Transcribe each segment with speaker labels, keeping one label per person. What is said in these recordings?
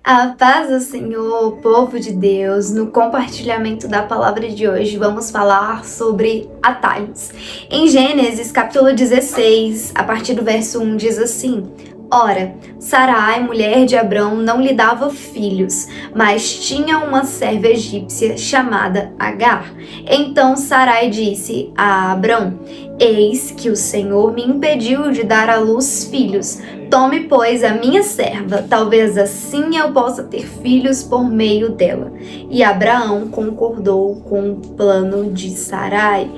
Speaker 1: A paz do Senhor, povo de Deus. No compartilhamento da palavra de hoje, vamos falar sobre atalhos. Em Gênesis, capítulo 16, a partir do verso 1, diz assim: Ora, Sarai, mulher de Abrão, não lhe dava filhos, mas tinha uma serva egípcia chamada Agar. Então Sarai disse a Abrão: Eis que o Senhor me impediu de dar à luz filhos. Tome, pois, a minha serva, talvez assim eu possa ter filhos por meio dela. E Abraão concordou com o plano de Sarai.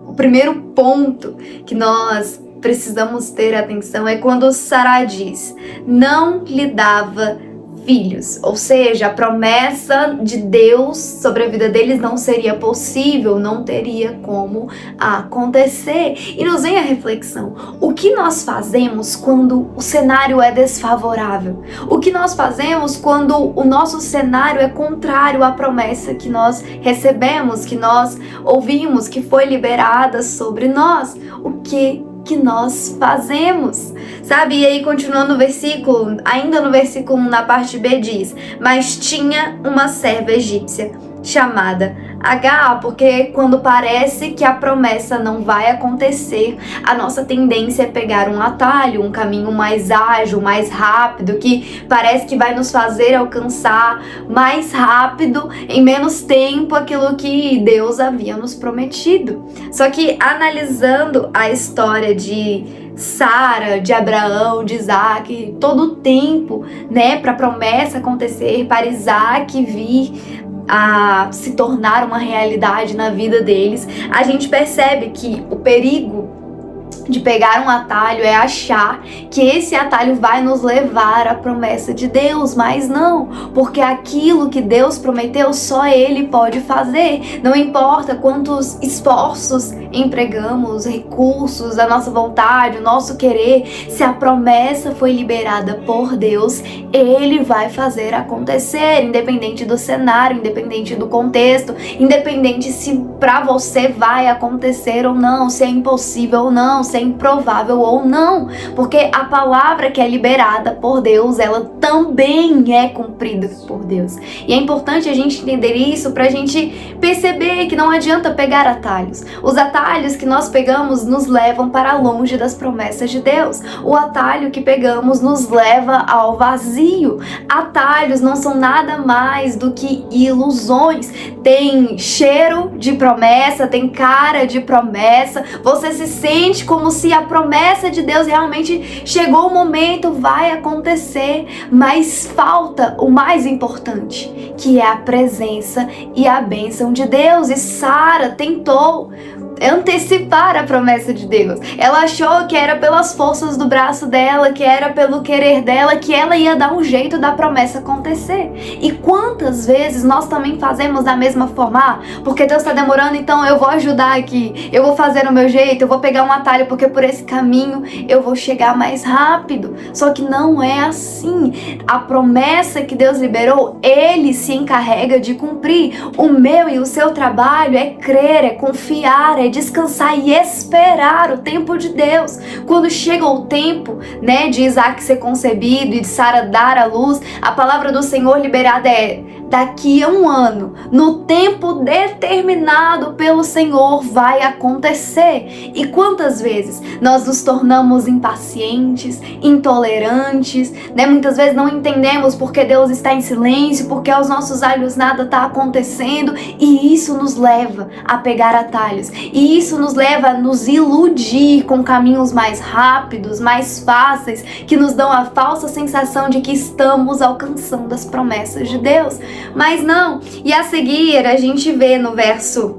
Speaker 1: O primeiro ponto que nós precisamos ter atenção é quando Sarai diz: não lhe dava filhos, ou seja, a promessa de Deus sobre a vida deles não seria possível, não teria como acontecer. E nos vem a reflexão: o que nós fazemos quando o cenário é desfavorável? O que nós fazemos quando o nosso cenário é contrário à promessa que nós recebemos, que nós ouvimos, que foi liberada sobre nós? O que nós fazemos, sabe? E aí, continuando o versículo, ainda no versículo 1, na parte B, diz: mas tinha uma serva egípcia chamada Agar, porque quando parece que a promessa não vai acontecer, a nossa tendência é pegar um atalho, um caminho mais ágil, mais rápido, que parece que vai nos fazer alcançar mais rápido, em menos tempo, aquilo que Deus havia nos prometido. Só que analisando a história de Sara, de Abraão, de Isaac, todo o tempo, para a promessa acontecer, para Isaac vir a se tornar uma realidade na vida deles, a gente percebe que o perigo de pegar um atalho é achar que esse atalho vai nos levar à promessa de Deus, mas não, porque aquilo que Deus prometeu só Ele pode fazer. Não importa quantos esforços empregamos, recursos, a nossa vontade, o nosso querer, se a promessa foi liberada por Deus, Ele vai fazer acontecer, independente do cenário, independente do contexto, independente se para você vai acontecer ou não, se é impossível ou não, se é improvável ou não, porque a palavra que é liberada por Deus, ela também é cumprida por Deus. E é importante a gente entender isso para a gente perceber que não adianta pegar atalhos. Os atalhos que nós pegamos nos levam para longe das promessas de Deus. O atalho que pegamos nos leva ao vazio. Atalhos não são nada mais do que ilusões. Tem cheiro de promessa, tem cara de promessa, você se sente como se a promessa de Deus realmente chegou o momento, vai acontecer, mas falta o mais importante, que é a presença e a bênção de Deus. E Sara tentou antecipar a promessa de Deus. Ela achou que era pelas forças do braço dela, que era pelo querer dela, que ela ia dar um jeito da promessa acontecer. E quantas vezes nós também fazemos da mesma forma? Porque Deus está demorando, então eu vou ajudar aqui, eu vou fazer o meu jeito, eu vou pegar um atalho, porque por esse caminho eu vou chegar mais rápido. Só que não é assim. A promessa que Deus liberou, Ele se encarrega de cumprir. O meu e o seu trabalho é crer, é confiar, é descansar e esperar o tempo de Deus. Quando chega o tempo, de Isaac ser concebido e de Sara dar à luz, a palavra do Senhor liberada é: daqui a um ano, no tempo determinado pelo Senhor, vai acontecer. E quantas vezes nós nos tornamos impacientes, intolerantes, muitas vezes não entendemos porque Deus está em silêncio, porque aos nossos olhos nada está acontecendo, e isso nos leva a pegar atalhos, e isso nos leva a nos iludir com caminhos mais rápidos, mais fáceis, que nos dão a falsa sensação de que estamos alcançando as promessas de Deus. Mas não. E a seguir a gente vê no verso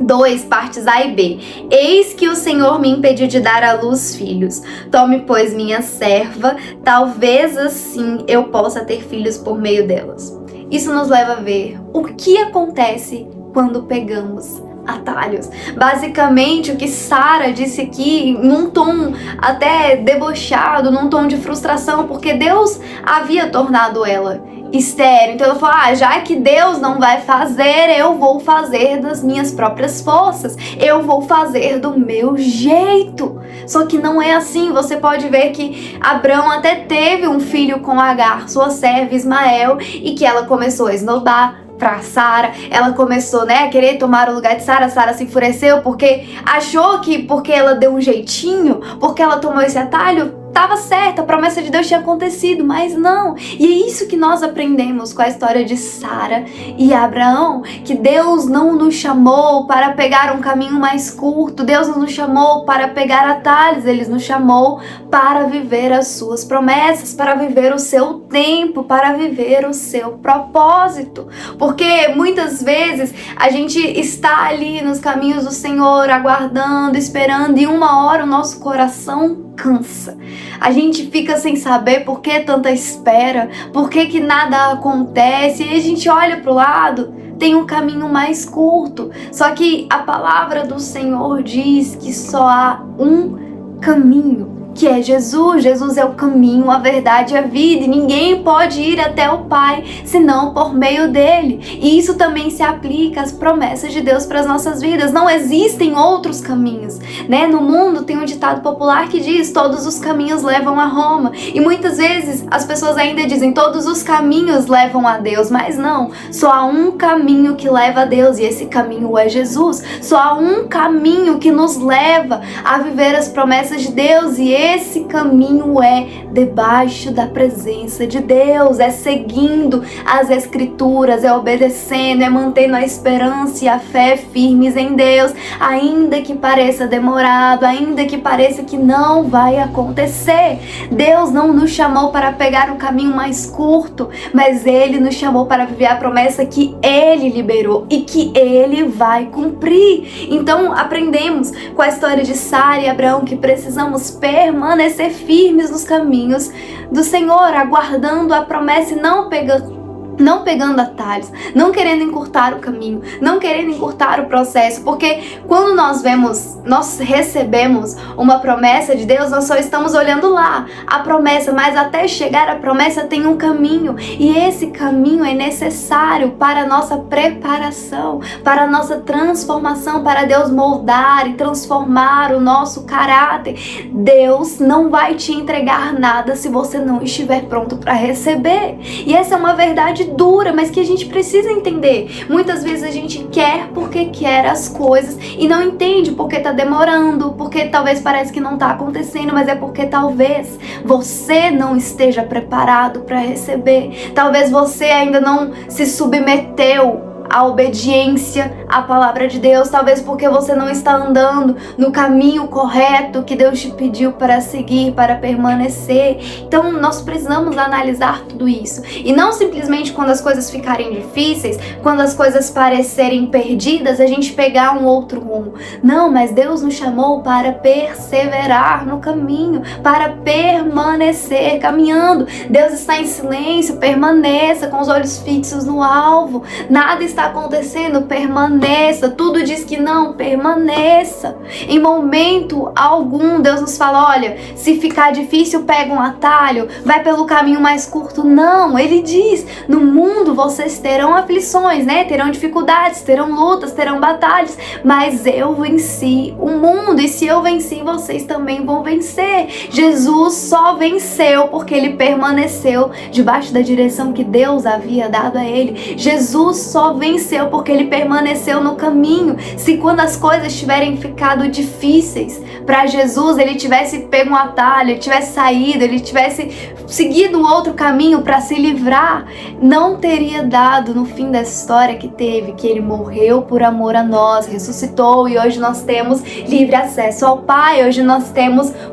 Speaker 1: 2, partes A e B: Eis que o Senhor me impediu de dar à luz filhos. Tome, pois, minha serva, talvez assim eu possa ter filhos por meio delas. Isso nos leva a ver o que acontece quando pegamos atalhos. Basicamente, o que Sara disse aqui, num tom até debochado, num tom de frustração, porque Deus havia tornado ela estéril. Então ela falou, já que Deus não vai fazer, eu vou fazer das minhas próprias forças, eu vou fazer do meu jeito. Só que não é assim. Você pode ver que Abraão até teve um filho com Agar, sua serva Ismael, e que ela começou a esnobar pra Sara. Ela começou, a querer tomar o lugar de Sara. Sara se enfureceu porque achou que porque ela deu um jeitinho, porque ela tomou esse atalho, estava certa, a promessa de Deus tinha acontecido, mas não. E é isso que nós aprendemos com a história de Sara e Abraão, que Deus não nos chamou para pegar um caminho mais curto, Deus não nos chamou para pegar atalhos, Ele nos chamou para viver as suas promessas, para viver o seu tempo, para viver o seu propósito. Porque muitas vezes a gente está ali nos caminhos do Senhor, aguardando, esperando, e uma hora o nosso coração cansa. A gente fica sem saber por que tanta espera, por que nada acontece, e a gente olha para o lado, tem um caminho mais curto. Só que a palavra do Senhor diz que só há um caminho, que é Jesus. Jesus é o caminho, a verdade e a vida, e ninguém pode ir até o Pai senão por meio dele. E isso também se aplica às promessas de Deus para as nossas vidas. Não existem outros caminhos, No mundo tem um ditado popular que diz: todos os caminhos levam a Roma. E muitas vezes as pessoas ainda dizem: todos os caminhos levam a Deus. Mas não, só há um caminho que leva a Deus, e esse caminho é Jesus. Só há um caminho que nos leva a viver as promessas de Deus, e esse caminho é debaixo da presença de Deus, é seguindo as Escrituras, é obedecendo, é mantendo a esperança e a fé firmes em Deus, ainda que pareça demorado, ainda que pareça que não vai acontecer. Deus não nos chamou para pegar um caminho mais curto, mas Ele nos chamou para viver a promessa que Ele liberou e que Ele vai cumprir. Então aprendemos com a história de Sara e Abraão que precisamos permanecer firmes nos caminhos do Senhor, aguardando a promessa e não pegando atalhos, não querendo encurtar o caminho, não querendo encurtar o processo, porque quando nós recebemos uma promessa de Deus, nós só estamos olhando lá a promessa, mas até chegar à promessa tem um caminho, e esse caminho é necessário para a nossa preparação, para a nossa transformação, para Deus moldar e transformar o nosso caráter. Deus não vai te entregar nada se você não estiver pronto para receber, e essa é uma verdade dura, mas que a gente precisa entender. Muitas vezes a gente quer porque quer as coisas e não entende porque tá demorando, porque talvez parece que não tá acontecendo, mas é porque talvez você não esteja preparado para receber. Talvez você ainda não se submeteu à obediência à palavra de Deus, talvez porque você não está andando no caminho correto que Deus te pediu para seguir, para permanecer. Então nós precisamos analisar tudo isso, e não simplesmente quando as coisas ficarem difíceis, quando as coisas parecerem perdidas, a gente pegar um outro rumo. Não, mas Deus nos chamou para perseverar no caminho, para permanecer caminhando. Deus está em silêncio, permaneça com os olhos fixos no alvo. Nada está acontecendo, permaneça. Tudo diz que não, permaneça. Em momento algum Deus nos fala: olha, se ficar difícil, pega um atalho, vai pelo caminho mais curto. Não, Ele diz: no mundo vocês terão aflições, terão dificuldades, terão lutas, terão batalhas, mas eu venci o mundo, e se eu venci, vocês também vão vencer. Jesus só venceu porque Ele permaneceu debaixo da direção que Deus havia dado a Ele. Jesus só venceu porque Ele permaneceu no caminho. Se quando as coisas tiverem ficado difíceis para Jesus, Ele tivesse pego um atalho, Ele tivesse saído, Ele tivesse seguido um outro caminho para se livrar, não teria dado no fim dessa história que teve, que Ele morreu por amor a nós, ressuscitou, e hoje nós temos livre acesso ao Pai, hoje nós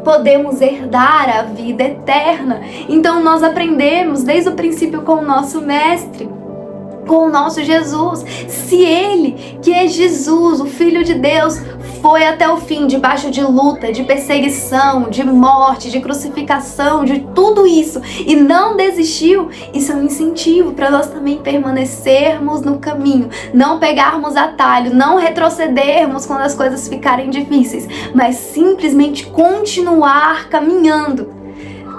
Speaker 1: podemos herdar a vida eterna. Então nós aprendemos desde o princípio com o nosso Mestre, com o nosso Jesus. Se Ele, que é Jesus, o Filho de Deus, foi até o fim, debaixo de luta, de perseguição, de morte, de crucificação, de tudo isso, e não desistiu, isso é um incentivo para nós também permanecermos no caminho, não pegarmos atalho, não retrocedermos quando as coisas ficarem difíceis, mas simplesmente continuar caminhando.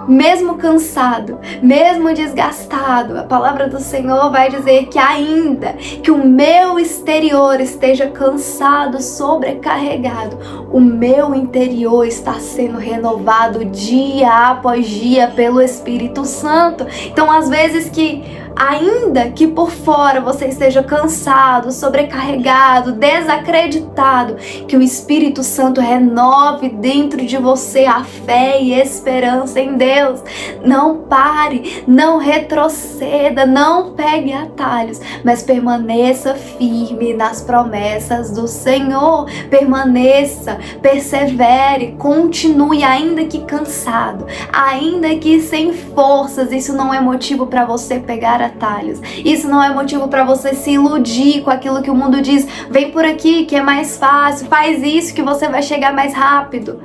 Speaker 1: mesmo cansado, mesmo desgastado, a palavra do Senhor vai dizer que ainda que o meu exterior esteja cansado, sobrecarregado, o meu interior está sendo renovado dia após dia pelo Espírito Santo. Então, às vezes que ainda que por fora você esteja cansado, sobrecarregado, desacreditado, que o Espírito Santo renove dentro de você a fé e esperança em Deus. Não pare, não retroceda, não pegue atalhos, mas permaneça firme nas promessas do Senhor. Permaneça, persevere, continue, ainda que cansado, ainda que sem forças. Isso não é motivo para você pegar atalhos. Isso não é motivo para você se iludir com aquilo que o mundo diz. Vem por aqui que é mais fácil, faz isso que você vai chegar mais rápido.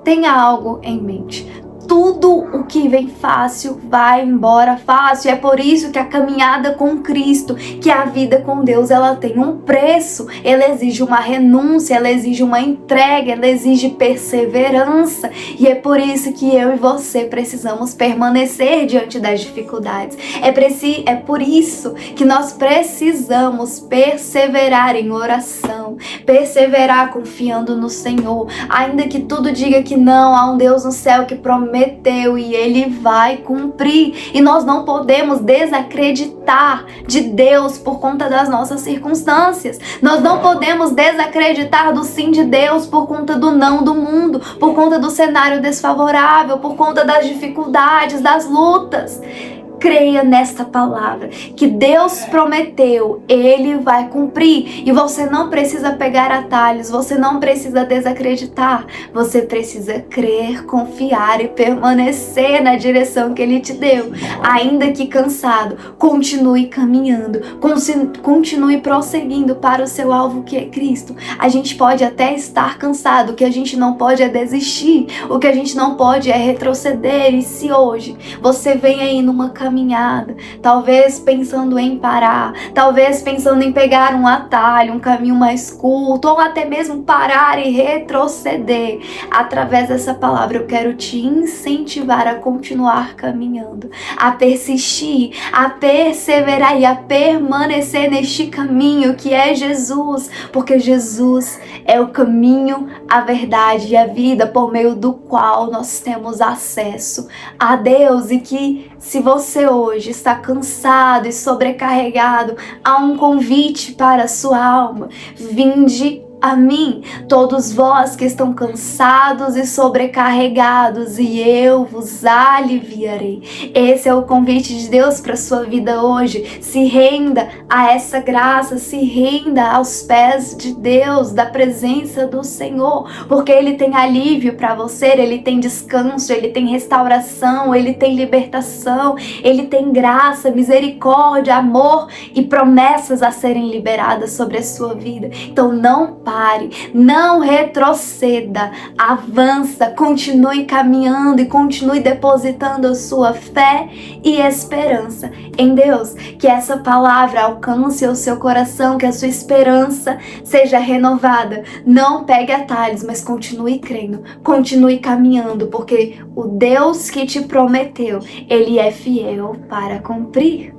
Speaker 1: Tenha algo em mente. Tudo o que vem fácil vai embora fácil. É por isso que a caminhada com Cristo, que a vida com Deus, ela tem um preço. Ela exige uma renúncia, ela exige uma entrega, ela exige perseverança. E é por isso que eu e você precisamos permanecer diante das dificuldades. É por isso que nós precisamos perseverar em oração, perseverar confiando no Senhor. Ainda que tudo diga que não, há um Deus no céu que promete e Ele vai cumprir. E nós não podemos desacreditar de Deus por conta das nossas circunstâncias. Nós não podemos desacreditar do sim de Deus por conta do não do mundo, por conta do cenário desfavorável, por conta das dificuldades, das lutas. Creia nesta palavra, que Deus prometeu, Ele vai cumprir. E você não precisa pegar atalhos, você não precisa desacreditar, você precisa crer, confiar e permanecer na direção que Ele te deu. Ainda que cansado, continue caminhando, continue prosseguindo para o seu alvo, que é Cristo. A gente pode até estar cansado, o que a gente não pode é desistir, o que a gente não pode é retroceder. E se hoje você vem aí numa caminhada, talvez pensando em parar, talvez pensando em pegar um atalho, um caminho mais curto, ou até mesmo parar e retroceder, através dessa palavra eu quero te incentivar a continuar caminhando, a persistir, a perseverar e a permanecer neste caminho que é Jesus, porque Jesus é o caminho, a verdade e a vida, por meio do qual nós temos acesso a Deus. E que se você hoje está cansado e sobrecarregado, há um convite para a sua alma: vinde a mim, todos vós que estão cansados e sobrecarregados, e eu vos aliviarei. Esse é o convite de Deus para a sua vida hoje. Se renda a essa graça, se renda aos pés de Deus, da presença do Senhor, porque Ele tem alívio para você, Ele tem descanso, Ele tem restauração, Ele tem libertação, Ele tem graça, misericórdia, amor e promessas a serem liberadas sobre a sua vida. Então não pare, não retroceda, avança, continue caminhando e continue depositando a sua fé e esperança em Deus. Que essa palavra alcance o seu coração, que a sua esperança seja renovada. Não pegue atalhos, mas continue crendo, continue caminhando, porque o Deus que te prometeu, Ele é fiel para cumprir.